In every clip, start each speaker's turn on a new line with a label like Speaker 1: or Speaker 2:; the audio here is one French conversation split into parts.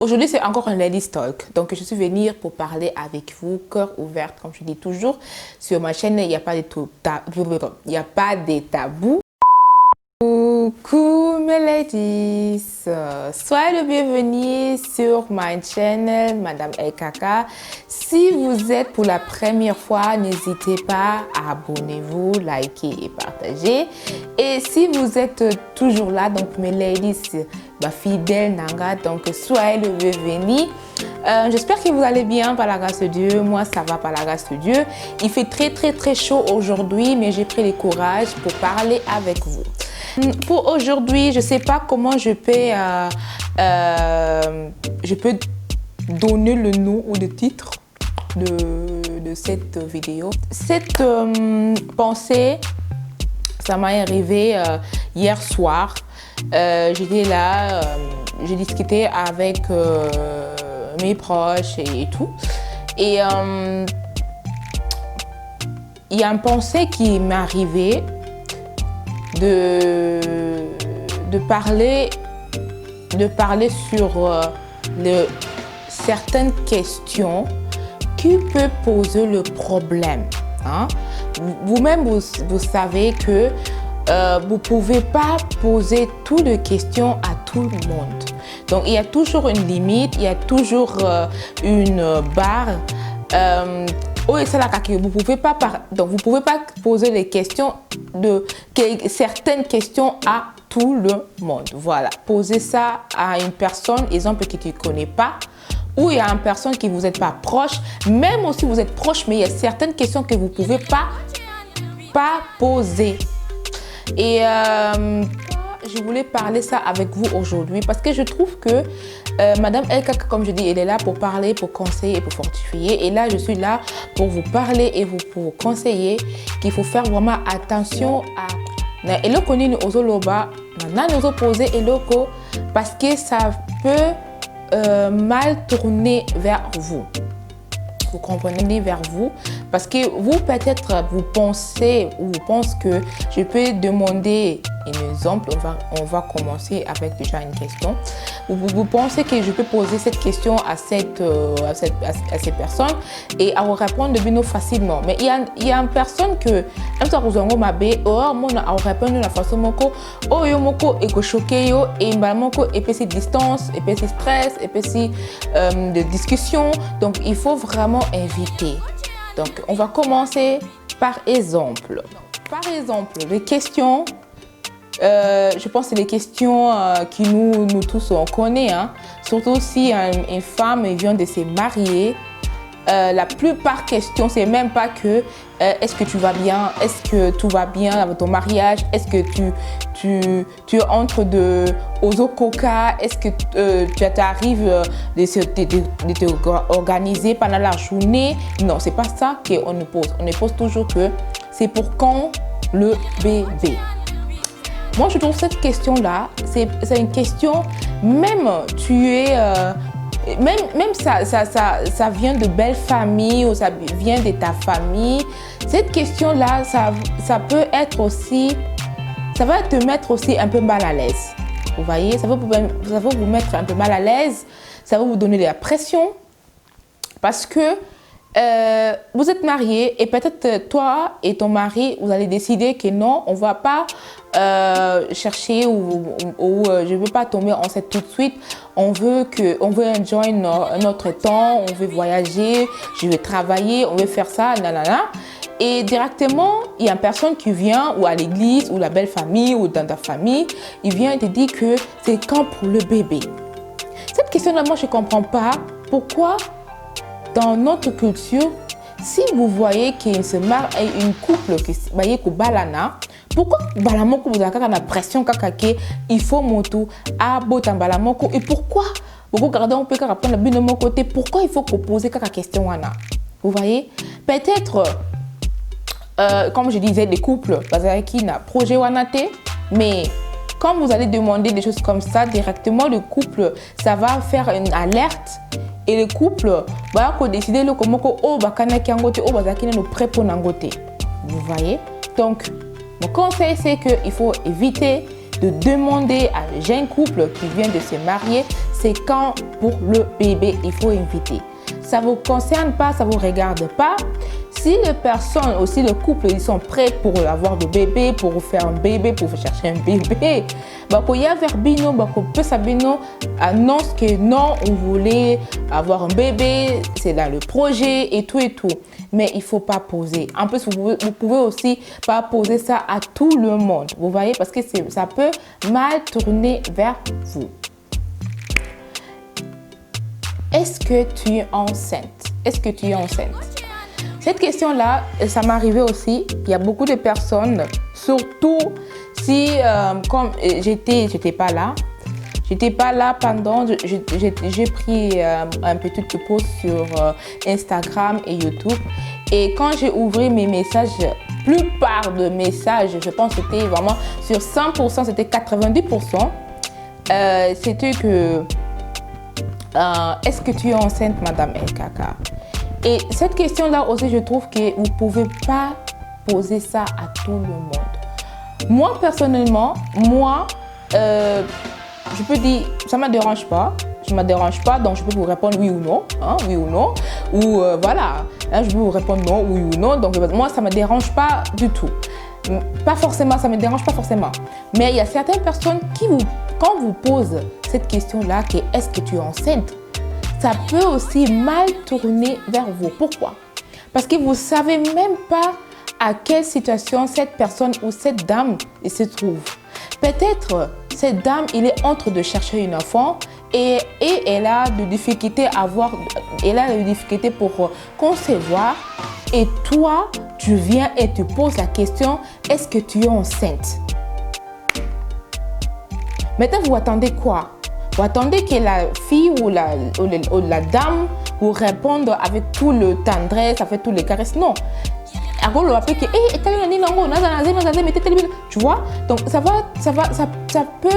Speaker 1: Aujourd'hui, c'est encore un Ladies Talk. Donc, je suis venue pour parler avec vous, cœur ouvert, comme je dis toujours. Sur ma chaîne, il n'y a pas de tabous. Coucou mes ladies, soyez le bienvenu sur ma chaîne Madame LKK. Si vous êtes pour la première fois, n'hésitez pas à abonnez-vous, liker et partager. Et si vous êtes toujours là, donc mes ladies, fidèles Nanga, donc soyez le bienvenu. J'espère que vous allez bien par la grâce de Dieu. Moi, ça va par la grâce de Dieu. Il fait très chaud aujourd'hui, mais j'ai pris le courage pour parler avec vous. Pour aujourd'hui, je ne sais pas comment je peux donner le nom ou le titre de cette vidéo. Cette pensée, ça m'est arrivé hier soir. J'étais là, j'ai discuté avec mes proches et tout. Et il y a une pensée qui m'est arrivée de parler sur certaines questions qui peuvent poser le problème. Hein? Vous-même, vous savez que vous ne pouvez pas poser toutes les questions à tout le monde. Donc, il y a toujours une limite, il y a toujours une barre. Vous ne pouvez pas poser les questions certaines questions à tout le monde. Voilà, posez ça à une personne, exemple que tu ne connais pas, ou il y a une personne qui vous êtes pas proche, même aussi vous êtes proche, mais il y a certaines questions que vous ne pouvez pas poser. Et je voulais parler ça avec vous aujourd'hui parce que je trouve que Madame LKK, comme je dis, elle est là pour parler, pour conseiller et pour fortifier. Et là, je suis là pour vous parler et pour vous conseiller qu'il faut faire vraiment attention à eloko nini ozoloba, na nozo poser eloko parce que ça peut mal tourner vers vous. Vous comprenez, vers vous, parce que vous peut-être vous pensez que je peux demander un exemple. On va commencer avec déjà une question. Vous pensez que je peux poser cette question à ces personnes et à vous répondre de facilement. Mais il y a une personne que vous répondre de la façon moko yo moko et que choqué yo et moko et puis distance et puis stress et puis de discussion. Donc il faut vraiment éviter. Donc on va commencer par exemple. Par exemple, les questions. Je pense que c'est les questions que nous tous on connaît, hein. Surtout si une femme vient de se marier. La plupart des questions, c'est même pas que est-ce que tu vas bien, est-ce que tout va bien avec ton mariage, est-ce que tu entres aux coca, est-ce que tu arrives de te organiser pendant la journée. Non, c'est pas ça qu'on nous pose. On nous pose toujours que c'est pour quand le bébé. Moi, je trouve cette question-là, c'est une question, même tu es, même ça vient de belles familles ou ça vient de ta famille. Cette question-là, ça peut être aussi, ça va te mettre aussi un peu mal à l'aise. Vous voyez, ça va vous mettre un peu mal à l'aise, ça va vous donner de la pression parce que vous êtes mariés et peut-être toi et ton mari, vous allez décider que non, on ne va pas chercher ou je ne veux pas tomber enceinte tout de suite. On veut enjoy notre temps, on veut voyager, je veux travailler, on veut faire ça, nanana. Et directement, il y a une personne qui vient ou à l'église ou la belle famille ou dans ta famille, il vient te dire que c'est quand pour le bébé. Cette question-là, moi, je ne comprends pas pourquoi. Dans notre culture, si vous voyez qu'il se marie une couple qui est balana, pourquoi balamoko vous avez la pression il faut moto à botan balamoko et pourquoi vous regardez on peut répondre de mon côté pourquoi il faut poser quelque question wana. Vous voyez, peut-être comme je disais les couples qui n'a projet wanate, mais quand vous allez demander des choses comme ça directement, le couple ça va faire une alerte. Et le couple va décider comment prêt pour nangote. Vous voyez? Donc, mon conseil c'est qu'il faut éviter de demander à un jeune couple qui vient de se marier, c'est quand pour le bébé il faut inviter. Ça ne vous concerne pas, ça ne vous regarde pas. Si les personnes, aussi le couple, ils sont prêts pour avoir le bébé, pour faire un bébé, pour chercher un bébé, il y a Verbino, peut Sabino annonce que non, on voulait avoir un bébé, c'est dans le projet et tout et tout. Mais il ne faut pas poser. En plus, vous pouvez aussi pas poser ça à tout le monde. Vous voyez, parce que ça peut mal tourner vers vous. Est-ce que tu es enceinte? Est-ce que tu es enceinte? Cette question-là, ça m'est arrivé aussi. Il y a beaucoup de personnes, surtout si, comme j'étais pas là. J'étais pas là pendant, j'ai pris un petit pause sur Instagram et YouTube. Et quand j'ai ouvert mes messages, plupart de messages, je pense que c'était vraiment sur 100%, c'était 90%. C'était que, est-ce que tu es enceinte, Madame LKK? Et cette question-là aussi, je trouve que vous ne pouvez pas poser ça à tout le monde. Moi, personnellement, je peux dire, ça ne me dérange pas. Je ne me dérange pas, donc je peux vous répondre oui ou non. Hein, oui ou non. Ou voilà, hein, je peux vous répondre non, oui ou non. Donc moi, ça ne me dérange pas du tout. Pas forcément, ça ne me dérange pas forcément. Mais il y a certaines personnes qui, quand vous posent cette question-là, qui est est-ce que tu es enceinte? Ça peut aussi mal tourner vers vous. Pourquoi? Parce que vous ne savez même pas à quelle situation cette personne ou cette dame se trouve. Peut-être cette dame, il est en train de chercher une enfant et elle a des difficultés pour concevoir. Et toi, tu viens et tu poses la question, est-ce que tu es enceinte? Maintenant, vous attendez quoi? Vous attendez que la fille ou la dame vous réponde avec tout le tendresse, avec tous les caresses. Non. Tu vois? Donc, ça peut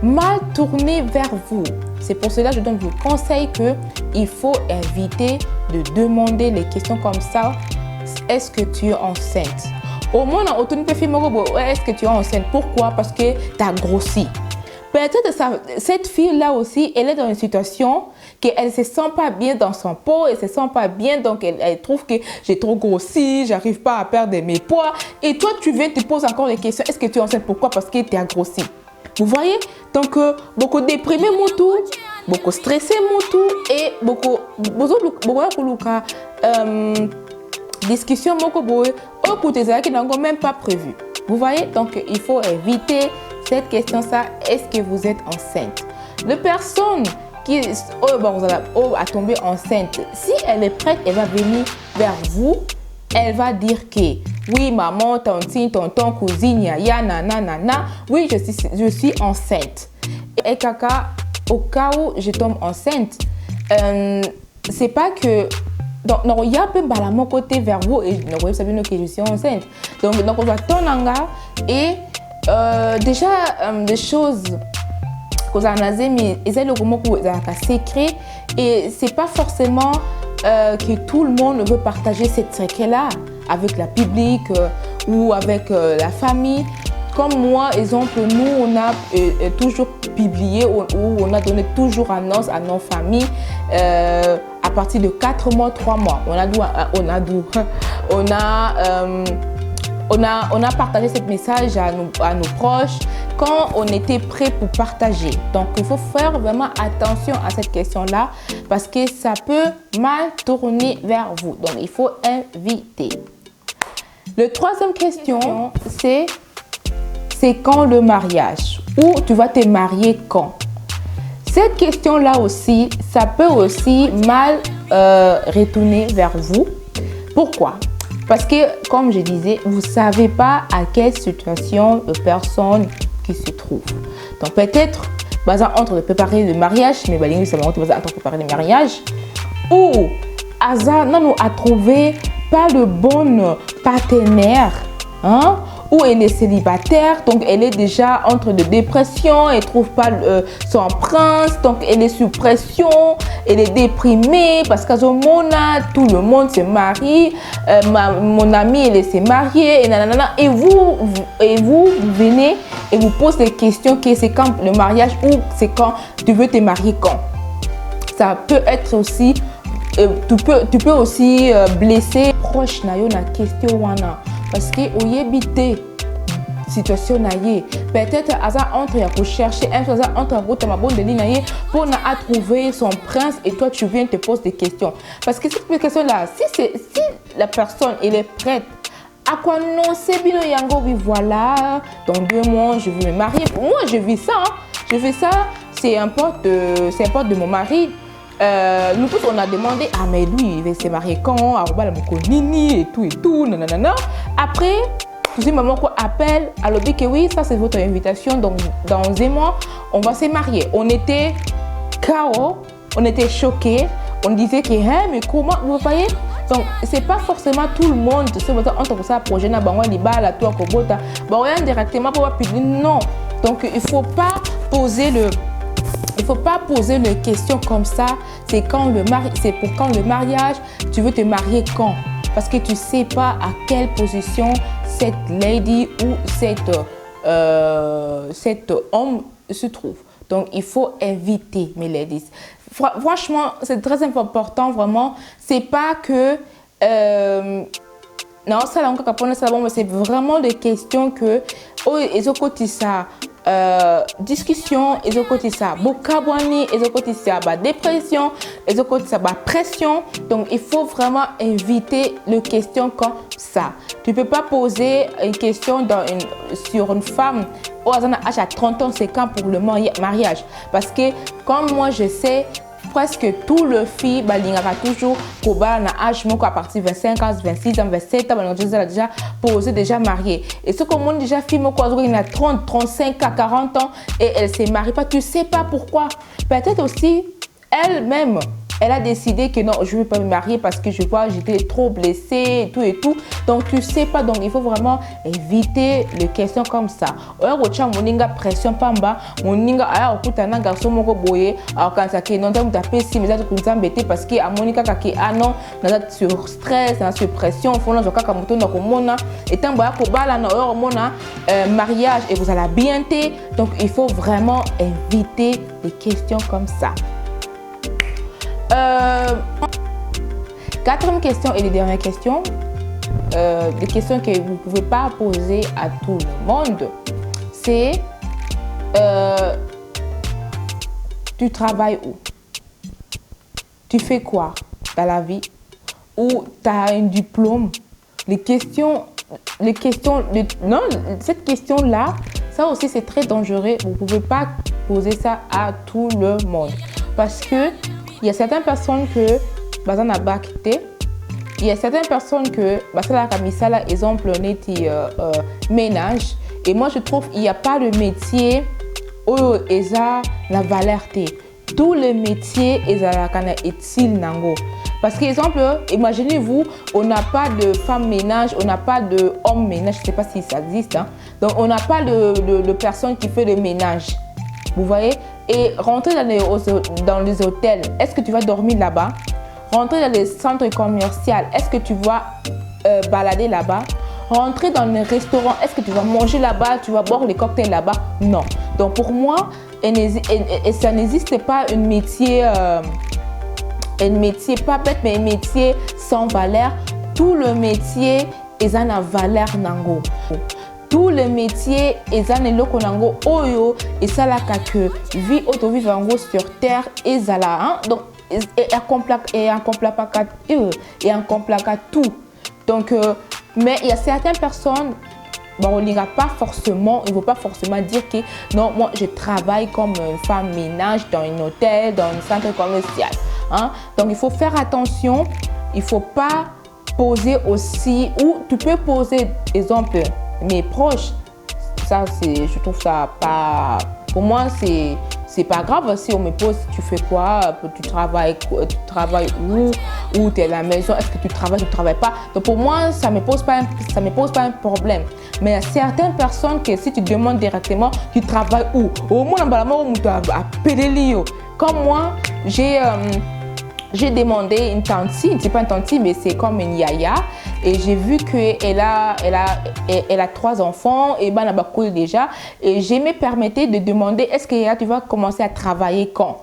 Speaker 1: mal tourner vers vous. C'est pour cela que je donne vous conseil qu'il faut éviter de demander les questions comme ça. Est-ce que tu es enceinte? Au moins, est-ce que tu es enceinte? Pourquoi? Parce que tu as grossi. Peut-être cette fille-là aussi, elle est dans une situation qu'elle ne se sent pas bien dans son peau, elle ne se sent pas bien, donc elle trouve que j'ai trop grossi, j'arrive pas à perdre mes poids. Et toi, tu viens te poser encore les questions, est-ce que tu es enceinte? Pourquoi? Parce que tu as grossi. Vous voyez? Donc, beaucoup déprimé, beaucoup stressé, et beaucoup discussion, beaucoup de qui n'ont même pas prévu. Vous voyez? Donc, il faut éviter cette question, ça, est-ce que vous êtes enceinte? La personne qui a tombé enceinte, si elle est prête, elle va venir vers vous, elle va dire que oui, maman, tantine, tonton, cousine, yaya, nanana, oui, je suis enceinte. Et caca, au cas où je tombe enceinte, c'est pas que donc il y a un peu à mon côté vers vous et vous savez que je suis enceinte. Donc on va tourner et déjà des choses que vous avez mais ils ont le moment que vous avez secret et c'est pas forcément que tout le monde veut partager cette secret-là avec la public ou avec la famille. Comme moi, exemple, nous, on a toujours publié ou on a donné toujours annonce à nos familles à partir de 4 mois, 3 mois. On a partagé ce message à nos proches quand on était prêt pour partager. Donc, il faut faire vraiment attention à cette question-là parce que ça peut mal tourner vers vous. Donc, il faut éviter. La troisième question, c'est quand le mariage? Ou tu vas te marier quand? Cette question-là aussi, ça peut aussi mal retourner vers vous. Pourquoi? Parce que, comme je disais, vous ne savez pas à quelle situation de personne qui se trouve. Donc peut-être, entre de préparer le mariage, mais entre de préparer le mariage, ou Asa non à trouver pas le bon partenaire, hein? ou elle est célibataire, donc elle est déjà entre de dépression, elle ne trouve pas son prince, donc elle est sous pression, elle est déprimée parce qu'à ce moment-là, tout le monde se marie, mon amie, elle s'est mariée, et vous venez et vous posez des questions que c'est quand le mariage ou c'est quand tu veux te marier quand. Ça peut être aussi, tu peux aussi blesser proche na yo na question wana parce que oyebite situation na ye peut-être aza entre ya chercher un chose entre ta ma bonne de ligne pour na trouver son prince et toi tu viens te poser des questions parce que cette question là si la personne elle est prête à quoi non c'est bien yango oui voilà dans 2 mois je vais me marier. Moi je vis ça hein. Je fais ça c'est un pote de mon mari. Nous tous on a demandé ah mais lui il va se marier quand arobala mokonini et tout nanana. Après tout maman quoi appelle alors dit que oui ça c'est votre invitation donc dans 1 mois on va se marier. On était KO, on était choqués, on disait que hein mais comment vous voyez. Donc c'est pas forcément tout le monde ce entre ça projet na bango libala toi kobota ba rien directement pour publier non. Donc il faut pas poser les questions comme ça. C'est pour quand le mariage, tu veux te marier quand? Parce que tu sais pas à quelle position cette lady ou cet homme se trouve. Donc il faut éviter mes ladies. Franchement, c'est très important vraiment. C'est pas que non, ça là encore mais c'est vraiment des questions que ils ont côté ça. Discussion, ils ont côté ça, bokabwani, ils ont côté ça, dépression, ils ont côté ça, pression. Donc il faut vraiment éviter les questions comme ça. Tu peux pas poser une question sur une femme au hasard à 30 ans, c'est quand pour le mariage. Parce que comme moi je sais, presque tout le filles balingara toujours koba na âge à partir de 25 ans, 26 ans, 27 ans, déjà posé, déjà marié. Et ce qu'on montre déjà fille il a 30, 35 à 40 ans et elle se marie pas, tu sais pas pourquoi. Peut-être aussi elle-même elle a décidé que non, je ne vais pas me marier parce que je vois, j'étais trop blessée et tout. Donc, tu ne sais pas. Donc, il faut vraiment éviter les questions comme ça. Alors, moninga pression pamba, moninga aya okutana garçon moko boye, alors quand ça que non tu tapé si mais ça tu embêté parce que à monika kaki ah non, na sur stress, na sur pression, faut non kaka moto na komona et tant ba ko bala na hormona mariage et vous allez bien té. Donc, il faut vraiment éviter les questions comme ça. 4e question et les dernières questions, des questions que vous ne pouvez pas poser à tout le monde, c'est tu travailles où? Tu fais quoi dans la vie? Ou tu as un diplôme? Non, cette question-là, ça aussi c'est très dangereux. Vous ne pouvez pas poser ça à tout le monde. Parce que il y a certaines personnes que bazan a bakité, il y a certaines personnes que basala kamisala exemple neti ménage et moi je trouve il n'y a pas de métier où eza la valeur té. Tous les métiers eza la kana utile nango. Parce que exemple imaginez-vous on n'a pas de femme ménage, on n'a pas de homme ménage, je ne sais pas si ça existe hein. Donc on n'a pas de personne qui fait le ménage. Vous voyez? Et rentrer dans les hôtels, est-ce que tu vas dormir là-bas? Rentrer dans les centres commerciaux, est-ce que tu vas balader là-bas? Rentrer dans les restaurants, est-ce que tu vas manger là-bas? Tu vas boire les cocktails là-bas? Non. Donc pour moi, ça n'existe pas un métier pas bête, mais un métier sans valeur. Tout le métier est en valeur nango. Tous les métiers ezana eloko nango oyo esalaka que vie auto vivre nango sur terre ezala hein? Donc et en complaka tout. Donc mais il y a certaines personnes bon, on n'ira pas forcément, il ne faut pas forcément dire que non, moi je travaille comme une femme ménage dans un hôtel, dans un centre commercial. Hein? Donc il faut faire attention, il ne faut pas poser aussi, ou tu peux poser, exemple, mes proches. Ça, je trouve ça pas, pour moi, c'est pas grave si on me pose tu fais quoi, tu travailles où tu es à la maison, est-ce que tu travailles pas. Donc pour moi, ça me pose pas un problème. Mais il y a certaines personnes que si tu demandes directement, tu travailles où? Au moins, tu as appelé. Comme moi, j'ai demandé une tante, c'est pas une tante, mais c'est comme une yaya. Et j'ai vu qu'elle a 3 enfants et ben elle déjà. Et je me permettais de demander, est-ce que yaya, tu vas commencer à travailler quand?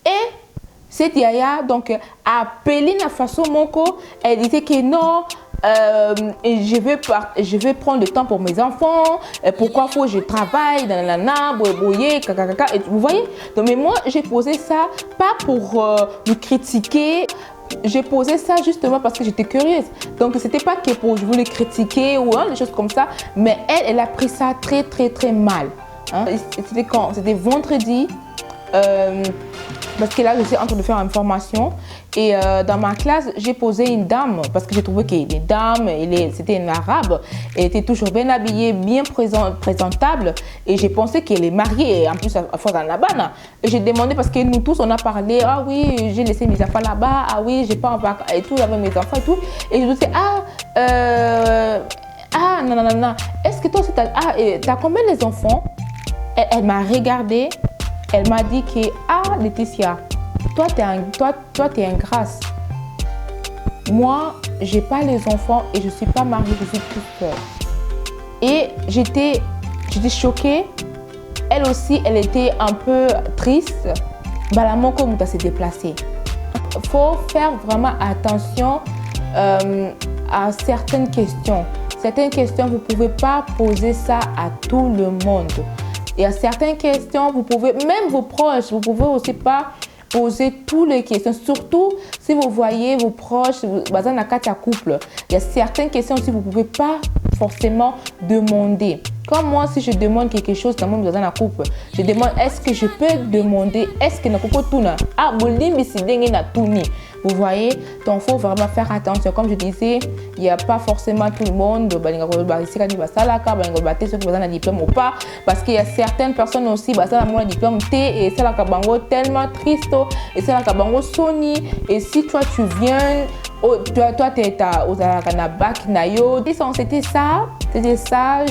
Speaker 1: Et cette yaya, donc, a appelé la façon moko, elle disait que non, je vais prendre le temps pour mes enfants, pourquoi faut que je travaille, et vous voyez? Donc, mais moi, j'ai posé ça pas pour me critiquer, j'ai posé ça justement parce que j'étais curieuse. Donc, c'était pas que pour je voulais critiquer ou des choses comme ça, mais elle a pris ça très, très, très mal. Hein? C'était quand? C'était vendredi. Parce que là, je suis en train de faire une formation et dans ma classe, j'ai posé une dame parce que j'ai trouvé que les dames, c'était une arabe, elle était toujours bien habillée, bien présentable et j'ai pensé qu'elle est mariée et en plus à force dans la banane. Et j'ai demandé parce que nous tous, on a parlé, ah oui, j'ai laissé mes enfants là-bas, ah oui, j'ai pas en vacances et tout, avec mes enfants et tout. Et je me disais, non, est-ce que toi, t'as combien les enfants? Elle m'a regardé. Elle m'a dit que, Laetitia, toi, tu es ingrate. Moi, je n'ai pas les enfants et je ne suis pas mariée, je suis toute seule. Et j'étais choquée. Elle aussi, elle était un peu triste. La moko muta s'est déplacée. Il faut faire vraiment attention à certaines questions. Certaines questions, vous ne pouvez pas poser ça à tout le monde. Il y a certaines questions, vous pouvez, même vos proches, vous pouvez aussi pas poser toutes les questions. Surtout si vous voyez vos proches, dans un couple. Il y a certaines questions aussi, vous ne pouvez pas forcément demander. Comme moi, si je demande quelque chose dans un couple, je demande est-ce que je peux demander, est-ce que vous voyez, donc il faut vraiment faire attention. Comme je disais, il n'y a pas forcément tout le monde ceux qui ont un diplôme ou pas, parce qu'il y a certaines personnes aussi qui ont un diplôme et c'est tellement triste et c'est Sony. Et si toi tu viens, toi tu es au bac nayo, c'était ça,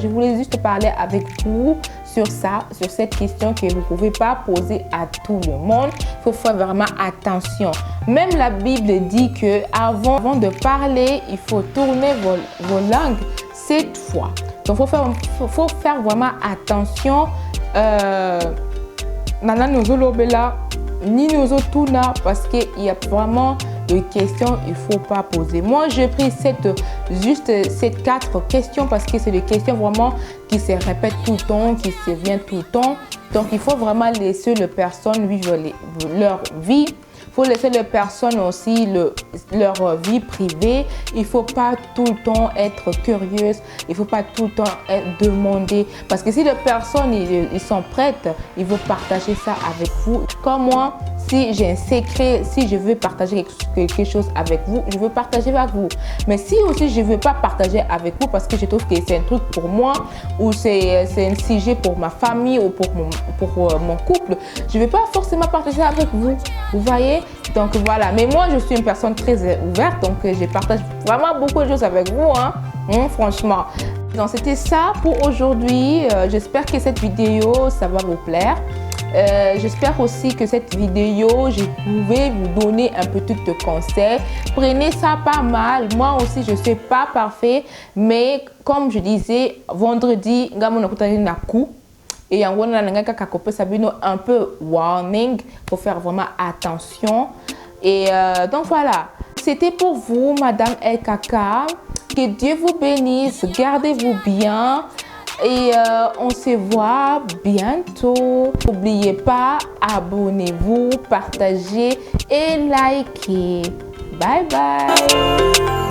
Speaker 1: je voulais juste parler avec vous sur ça, sur cette question que vous ne pouvez pas poser à tout le monde. Il faut faire vraiment attention. Même la Bible dit que avant de parler, il faut tourner vos langues 7 fois. Donc, il faut faire vraiment attention. Nana Nozolobela, ni Nozotuna, parce qu'il y a vraiment de questions il ne faut pas poser. Moi, j'ai pris juste ces 4 questions parce que c'est des questions vraiment qui se répètent tout le temps, qui se viennent tout le temps. Donc, il faut vraiment laisser les personnes vivre leur vie. Il faut laisser les personnes aussi leur vie privée. Il ne faut pas tout le temps être curieuse. Il ne faut pas tout le temps demander. Parce que si les personnes ils sont prêtes, ils vont partager ça avec vous. Comme moi, si j'ai un secret, si je veux partager quelque chose avec vous, je veux partager avec vous. Mais si aussi je ne veux pas partager avec vous parce que je trouve que c'est un truc pour moi ou c'est un sujet pour ma famille ou pour mon couple, je ne vais pas forcément partager avec vous. Vous voyez? Donc voilà. Mais moi, je suis une personne très ouverte, donc je partage vraiment beaucoup de choses avec vous, franchement. Donc c'était ça pour aujourd'hui. J'espère que cette vidéo, ça va vous plaire. J'espère aussi que cette vidéo, je pouvais vous donner un petit conseil. Prenez ça pas mal. Moi aussi, je ne suis pas parfait. Mais comme je disais, vendredi, et en un peu warning pour faire vraiment attention. Et donc voilà, c'était pour vous, Madame LKK. Que Dieu vous bénisse, gardez-vous bien. Et on se voit bientôt. N'oubliez pas, abonnez-vous, partagez et likez. Bye bye.